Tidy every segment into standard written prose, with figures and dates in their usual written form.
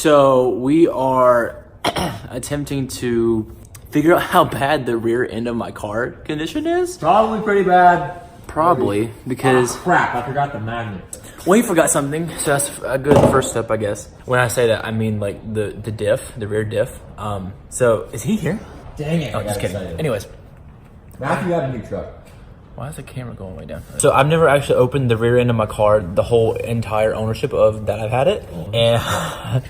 So we are attempting to figure out how bad the rear end of my car condition is. Probably pretty bad. Probably, because... Oh, crap, I forgot the magnet. Well, you forgot something, so that's a good first step, I guess. When I say that, I mean like the diff, the rear diff. So is he here? Dang it. Oh, just kidding. Anyways. Matthew got a new truck. Why is the camera going way down? So I've never actually opened the rear end of my car the whole entire ownership of that I've had it. And,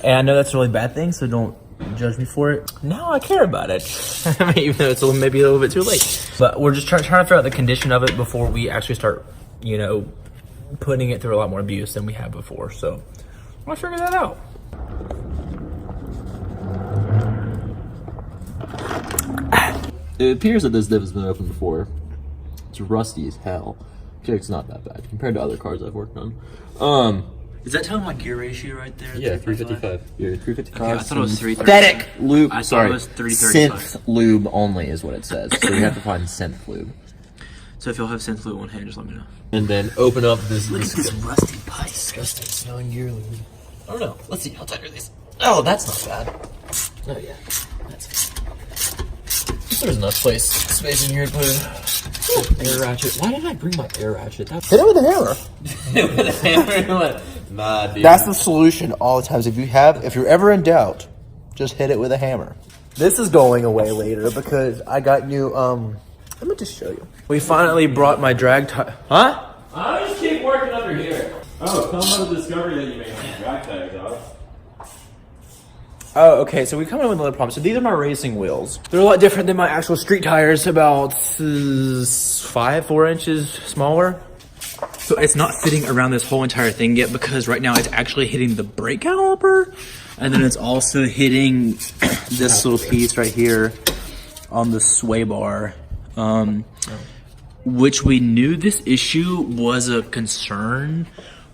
and I know that's a really bad thing, so don't judge me for it. Now I care about it. I mean, even though it's maybe a little bit too late. But we're just trying to figure out the condition of it before we actually start, you know, putting it through a lot more abuse than we have before. So I'll figure that out. It appears that this diff has been opened before. It's rusty as hell. Actually, it's not that bad compared to other cars I've worked on. Is that telling my gear ratio right there? Yeah, 355. Yeah, 355. Okay, I thought it was 335. Synthetic lube. I thought Sorry, it was 335. synth lube only is what it says. So we have to find synth lube. So if you'll have synth lube on hand, just let me know. And then open up this. Look at this rusty pipe. Disgusting smelling gear lube. I don't know. Let's see how tight are these. Oh, that's not bad. Oh yeah, that's. There's enough space in here to put an air ratchet. Why did I bring my air ratchet? Hit it with a hammer. Hit it with a hammer. Nah, dude. That's the solution all the times. If you're ever in doubt, just hit it with a hammer. This is going away later because I got new, let me just show you. We finally brought my drag tire. Huh? I just keep working under here. Oh, tell them about the discovery that you made on the drag tires, Alex. Oh, okay, so we come in with another problem. So these are my racing wheels. They're a lot different than my actual street tires, about 4 inches smaller. So it's not fitting around this whole entire thing yet because right now it's actually hitting the brake caliper. And then it's also hitting this little piece right here on the sway bar. Which we knew this issue was a concern,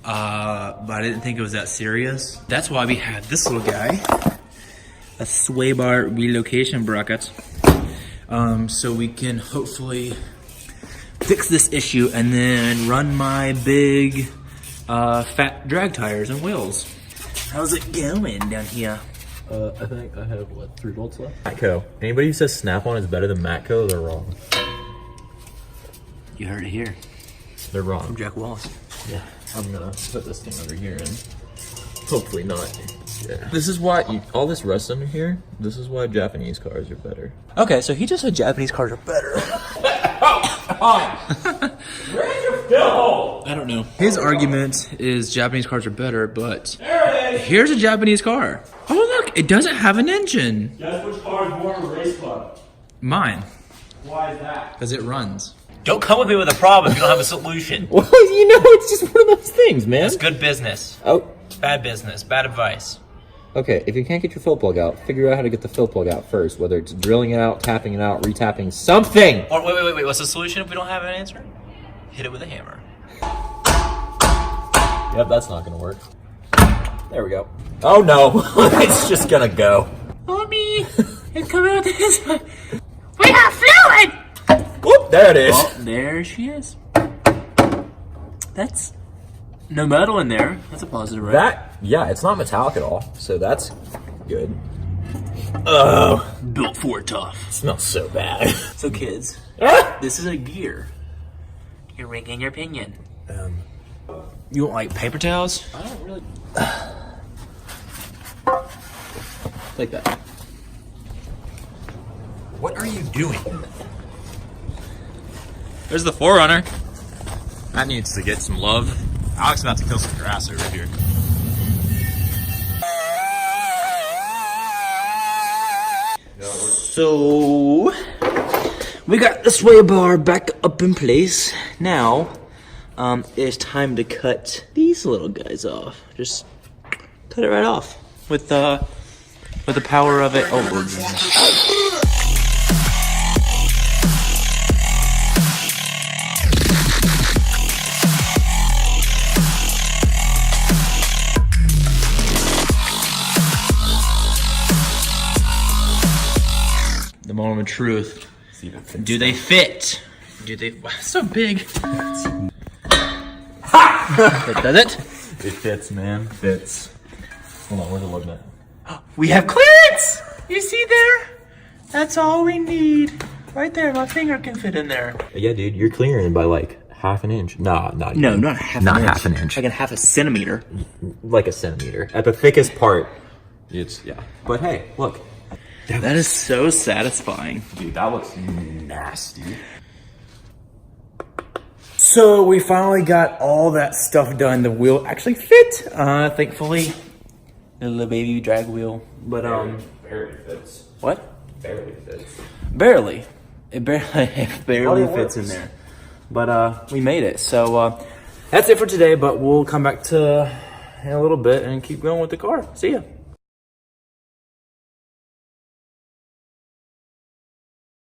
but I didn't think it was that serious. That's why we have this little guy. A sway bar relocation bracket, so we can hopefully fix this issue and then run my big fat drag tires and wheels. How's it going down here? I think I have, what, 3 volts left? Matco. Anybody who says Snap-on is better than Matco, they're wrong. You heard it here. They're wrong. From Jack Wallace. Yeah. I'm gonna put this thing over here and hopefully not. Yeah. This is why, all this rust under here, this is why Japanese cars are better. Okay, so he just said Japanese cars are better. Where's your fill hole? I don't know. His argument is Japanese cars are better, but here's a Japanese car. Oh look, it doesn't have an engine. Guess which car is born with race club? Mine, Why is that? because it runs. Don't come with me with a problem if you don't have a solution. Well, you know, it's just one of those things, man. It's good business. Oh, Bad business. Bad advice. okay, if you can't get your fill plug out, figure out how to get the fill plug out first, whether it's drilling it out, tapping it out, retapping, something! Or wait. What's the solution if we don't have an answer? Hit it with a hammer. Yep, that's not gonna work. There we go. Oh no, it's just gonna go. Mommy, it's coming out this way. We have fluid! Whoop, there it is. Oh, there she is. That's no metal in there. That's a positive, right? That, yeah, it's not metallic at all, so that's good. Built for tough. It smells so bad. So kids, this is a gear. Your ring and your pinion. You want like paper towels? I don't really... like that. What are you doing? There's the Forerunner. That needs to get some love. Alex is about to kill some grass over here. So we got the sway bar back up in place. Now it's time to cut these little guys off. Just cut it right off with the power of it. Oh, the moment of truth. Do they fit? Do they? Wow, so big. Ha! Does it? It fits, man. Fits. Hold on, where's the lug nut? We have clearance! You see there? That's all we need. Right there, my finger can fit in there. Yeah, dude, you're clearing by like half an inch. Nah, not No, even. not half Not an inch. half an inch. Like a half a centimeter. Like a centimeter. At the thickest part, it's, yeah. But hey, look. That is so satisfying. Dude, that looks nasty. So we finally got all that stuff done. The wheel actually fit. Thankfully, the little baby drag wheel. But Barely fits. what? Barely fits. Barely. It barely fits in there. But we made it. So that's it for today. But we'll come back to in a little bit and keep going with the car. See ya.